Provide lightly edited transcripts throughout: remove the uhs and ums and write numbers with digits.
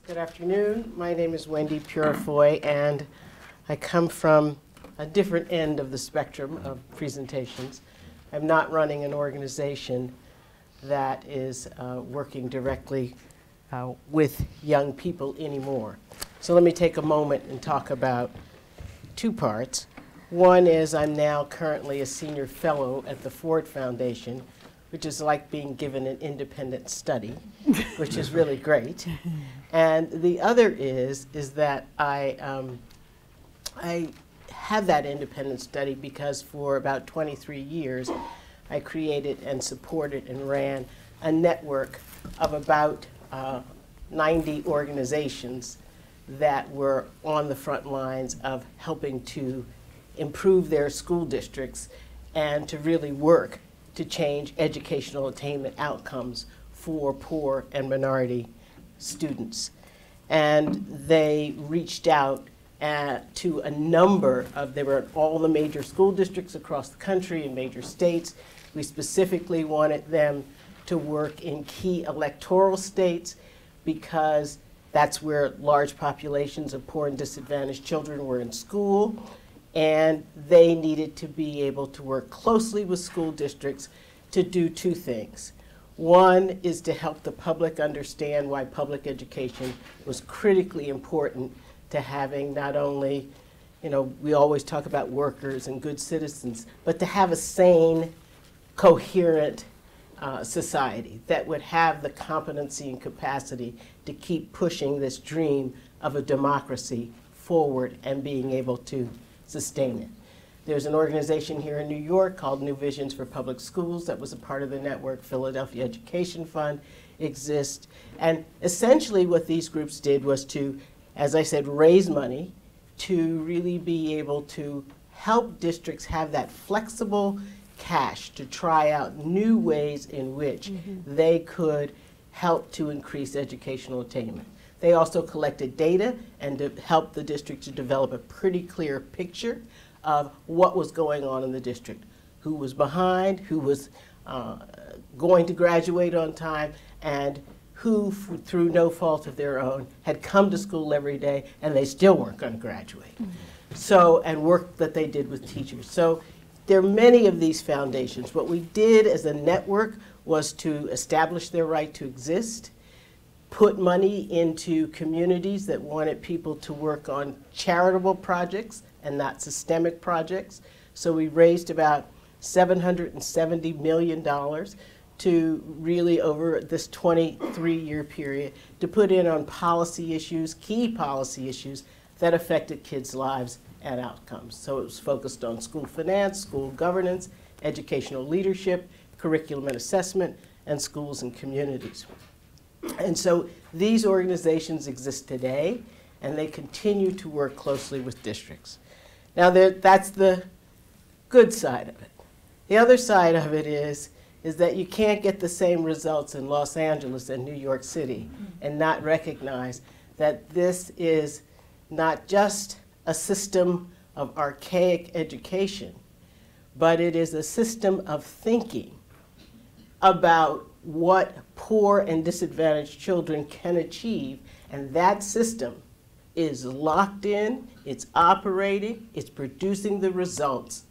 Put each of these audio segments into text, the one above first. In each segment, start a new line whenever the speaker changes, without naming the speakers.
Good afternoon. My name is Wendy Puriefoy, and I come from a different end of the spectrum of presentations. I'm not running an organization that is working directly with young people anymore. So let me take a moment and talk about two parts. One is I'm now currently a senior fellow at the Ford Foundation, which is like being given an independent study, which is really great. And the other is that I have that independent study because for about 23 years, I created and supported and ran a network of about 90 organizations that were on the front lines of helping to improve their school districts and to really work to change educational attainment outcomes for poor and minority students. And they reached out to a number of, they were at all the major school districts across the country in major states. We specifically wanted them to work in key electoral states because that's where large populations of poor and disadvantaged children were in school. And they needed to be able to work closely with school districts to do two things. One is to help the public understand why public education was critically important to having not only, we always talk about workers and good citizens, but to have a sane, coherent society that would have the competency and capacity to keep pushing this dream of a democracy forward and being able to sustain it. There's an organization here in New York called New Visions for Public Schools that was a part of the network. Philadelphia Education Fund exists. And essentially what these groups did was to, as I said, raise money to really be able to help districts have that flexible cash to try out new ways in which they could help to increase educational attainment. They also collected data and to help the district to develop a pretty clear picture of what was going on in the district, who was behind, who was going to graduate on time, and who, through no fault of their own, had come to school every day and they still weren't going to graduate. So, and work that they did with teachers. So there are many of these foundations. What we did as a network was to establish their right to exist, put money into communities that wanted people to work on charitable projects and not systemic projects. So we raised about $770 million to really, over this 23-year period, to put in on policy issues, key policy issues that affected kids' lives and outcomes. So it was focused on school finance, school governance, educational leadership, curriculum and assessment, and schools and communities. And so these organizations exist today, and they continue to work closely with districts. Now that's the good side of it. The other side of it is that you can't get the same results in Los Angeles and New York City and not recognize that this is not just a system of archaic education, but it is a system of thinking about what poor and disadvantaged children can achieve, and that system is locked in, it's operating, it's producing the results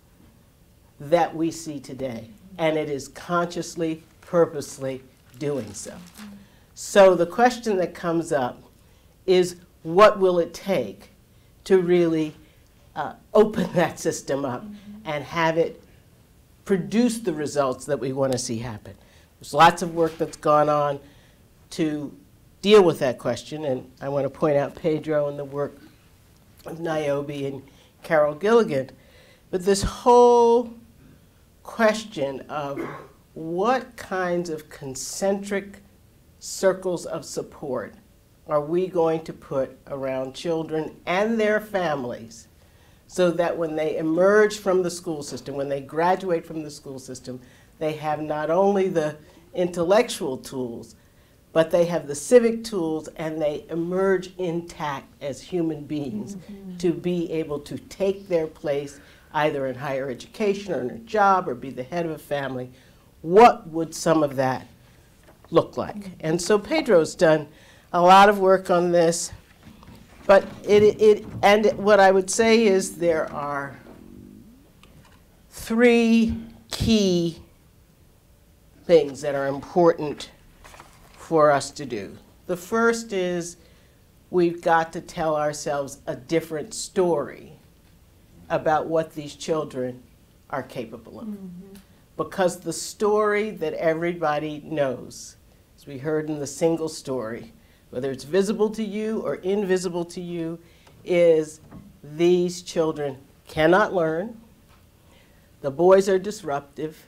that we see today, and it is consciously, purposely doing so. So the question that comes up is, what will it take to really open that system up and have it produce the results that we want to see happen? There's lots of work that's gone on to deal with that question, and I want to point out Pedro and the work of Niobe and Carol Gilligan. But this whole question of what kinds of concentric circles of support are we going to put around children and their families so that when they emerge from the school system, when they graduate from the school system, they have not only the intellectual tools, but they have the civic tools, and they emerge intact as human beings to be able to take their place either in higher education or in a job or be the head of a family. What would some of that look like? And so Pedro's done a lot of work on this, but what I would say is there are 3 key things that are important for us to do. The first is we've got to tell ourselves a different story about what these children are capable of. Because the story that everybody knows, as we heard in the single story, whether it's visible to you or invisible to you, is these children cannot learn, the boys are disruptive,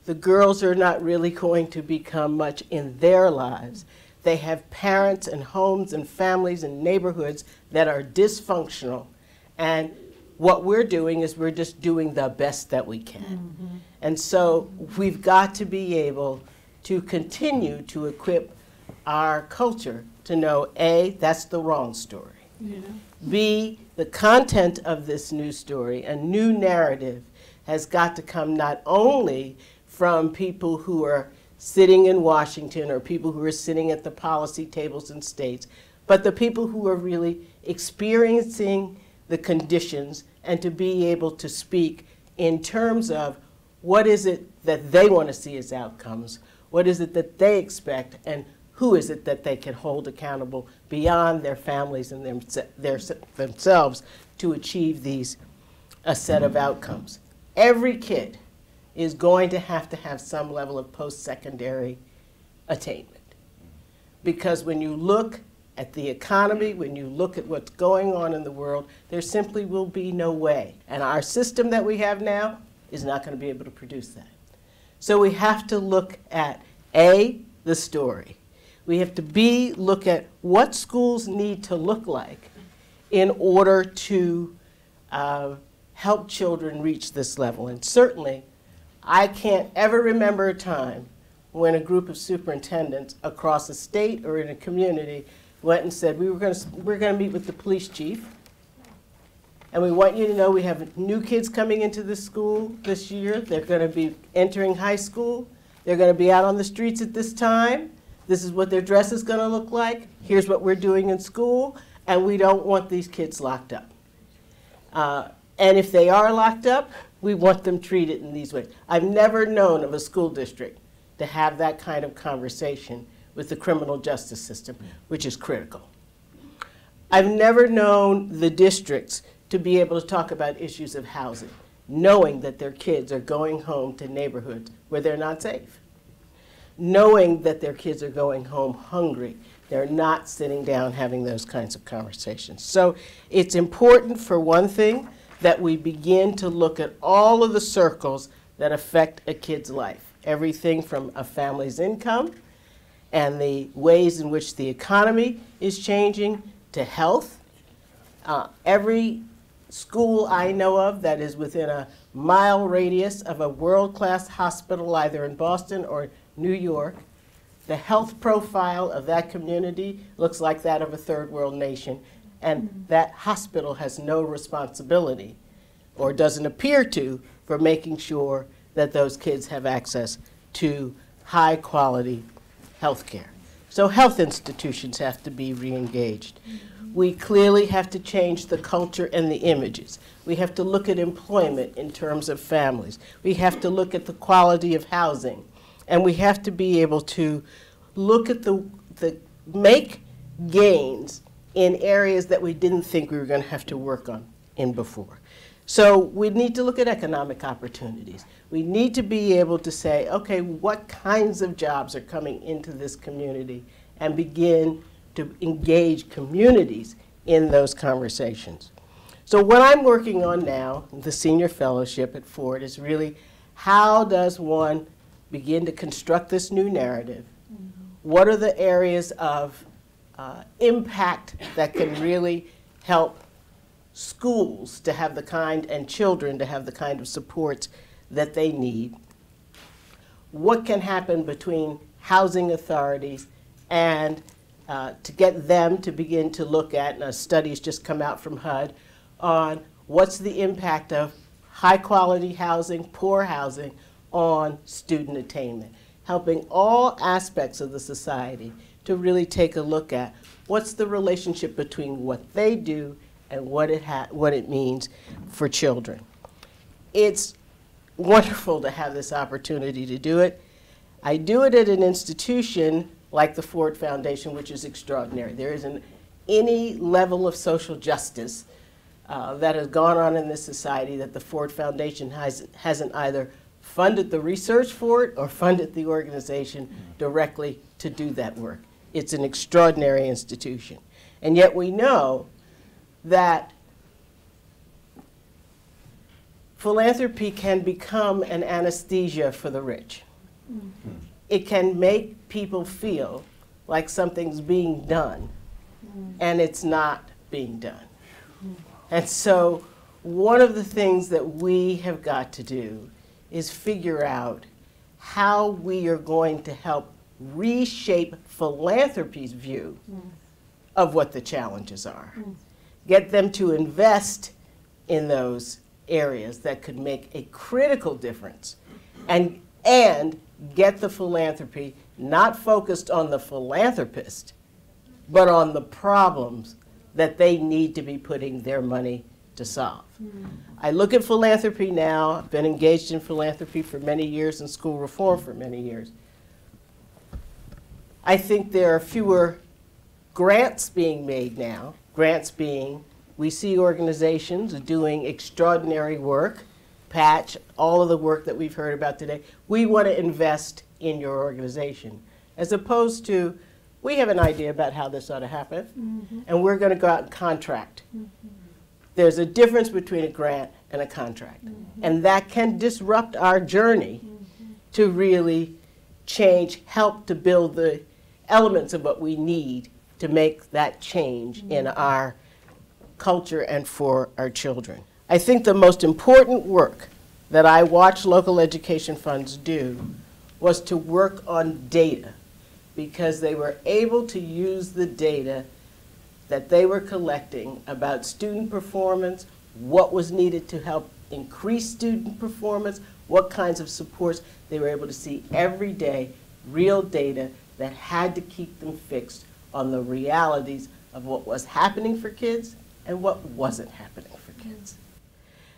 the girls are not really going to become much in their lives. They have parents and homes and families and neighborhoods that are dysfunctional, and what we're doing is we're just doing the best that we can. And so we've got to be able to continue to equip our culture to know, A, that's the wrong story. B, the content of this new story, a new narrative, has got to come not only from people who are sitting in Washington or people who are sitting at the policy tables in states, but the people who are really experiencing the conditions, and to be able to speak in terms of what is it that they want to see as outcomes, what is it that they expect, and who is it that they can hold accountable beyond their families and themselves to achieve a set of outcomes. Every kid is going to have some level of post-secondary attainment. Because when you look at the economy, when you look at what's going on in the world, there simply will be no way. And our system that we have now is not going to be able to produce that. So we have to look at, A, the story. We have to, B, look at what schools need to look like in order to help children reach this level. And certainly, I can't ever remember a time when a group of superintendents across a state or in a community went and said, we're going to meet with the police chief, and we want you to know we have new kids coming into this school this year. They're going to be entering high school. They're going to be out on the streets at this time. This is what their dress is going to look like. Here's what we're doing in school, and we don't want these kids locked up. And if they are locked up, we want them treated in these ways. I've never known of a school district to have that kind of conversation with the criminal justice system, which is critical. I've never known the districts to be able to talk about issues of housing, knowing that their kids are going home to neighborhoods where they're not safe, knowing that their kids are going home hungry. They're not sitting down having those kinds of conversations. So it's important, for one thing, that we begin to look at all of the circles that affect a kid's life. Everything from a family's income and the ways in which the economy is changing to health. Every school I know of that is within a mile radius of a world-class hospital, either in Boston or New York, the health profile of that community looks like that of a third world nation. And that hospital has no responsibility, or doesn't appear to, for making sure that those kids have access to high quality health care. So health institutions have to be re-engaged. We clearly have to change the culture and the images. We have to look at employment in terms of families. We have to look at the quality of housing. And we have to be able to look at make gains in areas that we didn't think we were going to have to work on in before. So we need to look at economic opportunities. We need to be able to say, okay, what kinds of jobs are coming into this community, and begin to engage communities in those conversations. So what I'm working on now, the senior fellowship at Ford, is really how does one begin to construct this new narrative? What are the areas of impact that can really help schools to have the kind, and children to have the kind of supports that they need? What can happen between housing authorities and to get them to begin to look at, and a study's just come out from HUD, on what's the impact of high quality housing, poor housing on student attainment, helping all aspects of the society to really take a look at what's the relationship between what they do and what it means for children. It's wonderful to have this opportunity to do it. I do it at an institution like the Ford Foundation, which is extraordinary. There isn't any level of social justice that has gone on in this society that the Ford Foundation hasn't either funded the research for it or funded the organization directly to do that work. It's an extraordinary institution. And yet we know that philanthropy can become an anesthesia for the rich. Mm-hmm. It can make people feel like something's being done, and it's not being done. And so one of the things that we have got to do is figure out how we are going to help reshape philanthropy's view of what the challenges are. Get them to invest in those areas that could make a critical difference, and get the philanthropy not focused on the philanthropist, but on the problems that they need to be putting their money to solve. I look at philanthropy now. I've been engaged in philanthropy for many years and school reform for many years. I think there are fewer grants being made now. Grants being, we see organizations doing extraordinary work, Patch, all of the work that we've heard about today. We want to invest in your organization, as opposed to, we have an idea about how this ought to happen, and we're going to go out and contract. There's a difference between a grant and a contract, and that can disrupt our journey to really change, help to build the elements of what we need to make that change in our culture and for our children. I think the most important work that I watched local education funds do was to work on data, because they were able to use the data that they were collecting about student performance, what was needed to help increase student performance, what kinds of supports. They were able to see every day real data that had to keep them fixed on the realities of what was happening for kids and what wasn't happening for kids.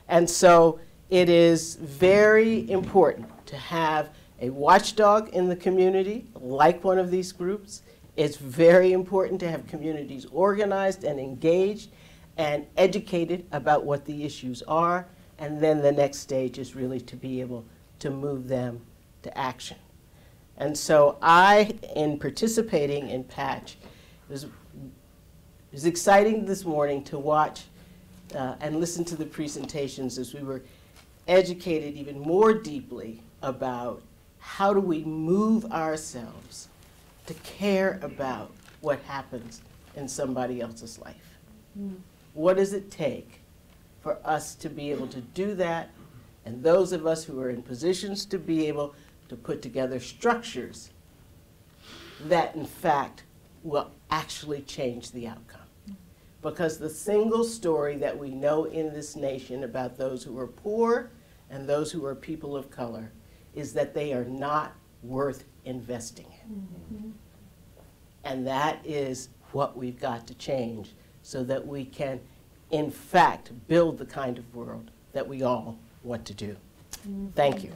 And so it is very important to have a watchdog in the community, like one of these groups. It's very important to have communities organized and engaged and educated about what the issues are. And then the next stage is really to be able to move them to action. And so I, in participating in Patch, it was exciting this morning to watch and listen to the presentations as we were educated even more deeply about how do we move ourselves to care about what happens in somebody else's life. What does it take for us to be able to do that, and those of us who are in positions to be able to put together structures that in fact will actually change the outcome. Because the single story that we know in this nation about those who are poor and those who are people of color is that they are not worth investing in. And that is what we've got to change so that we can, in fact, build the kind of world that we all want to do. Thank you.